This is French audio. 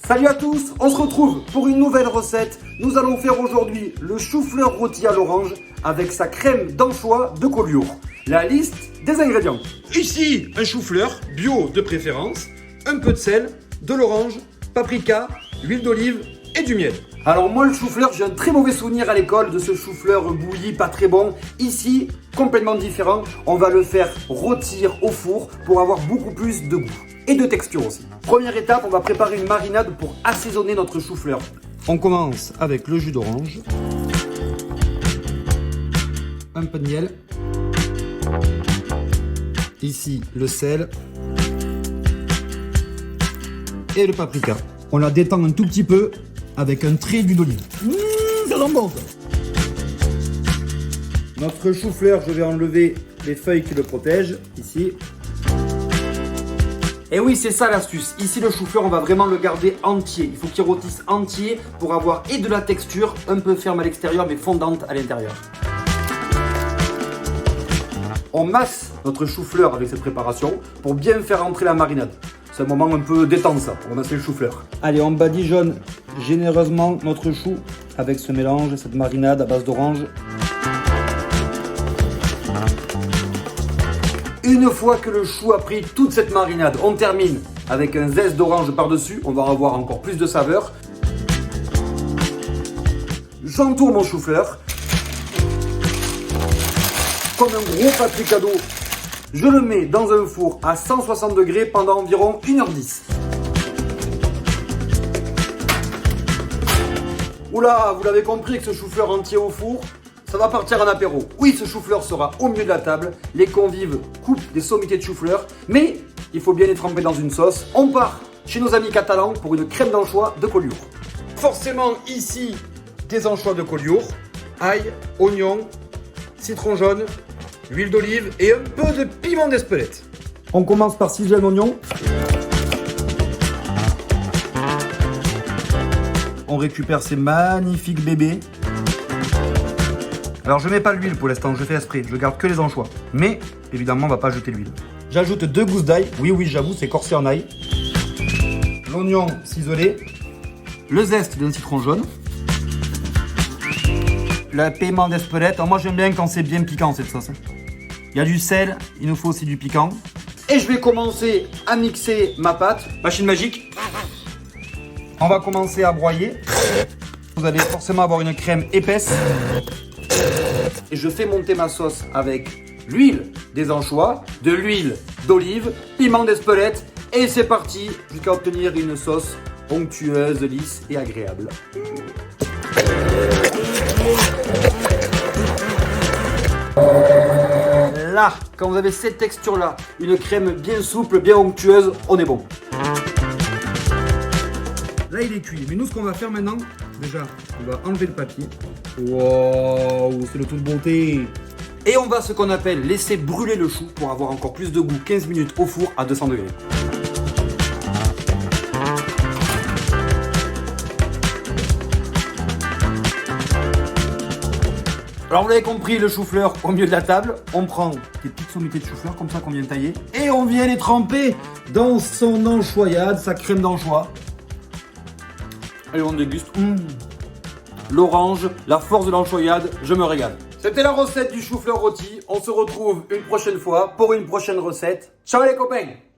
Salut à tous, on se retrouve pour une nouvelle recette. Nous allons faire aujourd'hui le chou-fleur rôti à l'orange avec sa crème d'anchois de Collioure. La liste des ingrédients. Ici, un chou-fleur bio de préférence, un peu de sel, de l'orange, paprika, huile d'olive et du miel. Alors moi le chou-fleur, j'ai un très mauvais souvenir à l'école de ce chou-fleur bouilli, pas très bon. Ici, complètement différent, on va le faire rôtir au four pour avoir beaucoup plus de goût et de texture aussi. Première étape, on va préparer une marinade pour assaisonner notre chou-fleur. On commence avec le jus d'orange, un peu de miel, ici le sel et le paprika. On la détend un tout petit peu avec un trait d'huile d'olive. Ça sent bon ça. Notre chou-fleur, je vais enlever les feuilles qui le protègent, ici. Et oui, c'est ça l'astuce. Ici, le chou-fleur, on va vraiment le garder entier. Il faut qu'il rôtisse entier pour avoir et de la texture, un peu ferme à l'extérieur, mais fondante à l'intérieur. On masse notre chou-fleur avec cette préparation pour bien faire entrer la marinade. C'est un moment un peu détente ça, pour masser le chou-fleur. Allez, on badigeonne généreusement notre chou avec ce mélange, cette marinade à base d'orange. Une fois que le chou a pris toute cette marinade, on termine avec un zeste d'orange par-dessus. On va avoir encore plus de saveur. J'entoure mon chou-fleur. Comme un gros paprika d'eau, je le mets dans un four à 160 degrés pendant environ 1h10. Oula, vous l'avez compris que ce chou-fleur entier au four, ça va partir en apéro. Oui, ce chou-fleur sera au milieu de la table. Les convives coupent des sommités de chou-fleur, mais il faut bien les tremper dans une sauce. On part chez nos amis catalans pour une crème d'anchois de Collioure. Forcément ici, des anchois de Collioure, ail, oignon, citron jaune, huile d'olive et un peu de piment d'Espelette. On commence par ciseler un oignon. On récupère ces magnifiques bébés. Alors je mets pas l'huile pour l'instant, je fais exprès, je garde que les anchois. Mais évidemment on va pas jeter l'huile. J'ajoute 2 gousses d'ail, oui j'avoue c'est corsé en ail. L'oignon ciselé. Le zeste d'un citron jaune. Le piment d'Espelette, alors moi j'aime bien quand c'est bien piquant cette sauce. Il y a du sel, il nous faut aussi du piquant. Et je vais commencer à mixer ma pâte. Machine magique. On va commencer à broyer. Vous allez forcément avoir une crème épaisse. Et je fais monter ma sauce avec l'huile des anchois, de l'huile d'olive, piment d'Espelette. Et c'est parti jusqu'à obtenir une sauce onctueuse, lisse et agréable. Là, quand vous avez cette texture-là, une crème bien souple, bien onctueuse, on est bon. Là il est cuit, mais nous ce qu'on va faire maintenant, déjà, on va enlever le papier. Waouh, c'est le tout de beauté. Et on va ce qu'on appelle laisser brûler le chou pour avoir encore plus de goût. 15 minutes au four à 200 degrés. Alors vous l'avez compris, le chou-fleur au milieu de la table. On prend des petites sommités de chou-fleur comme ça qu'on vient de tailler. Et on vient les tremper dans son anchoyade, sa crème d'anchois. Allez, on déguste. L'orange, la force de l'anchoyade, je me régale. C'était la recette du chou-fleur rôti. On se retrouve une prochaine fois pour une prochaine recette. Ciao les copains!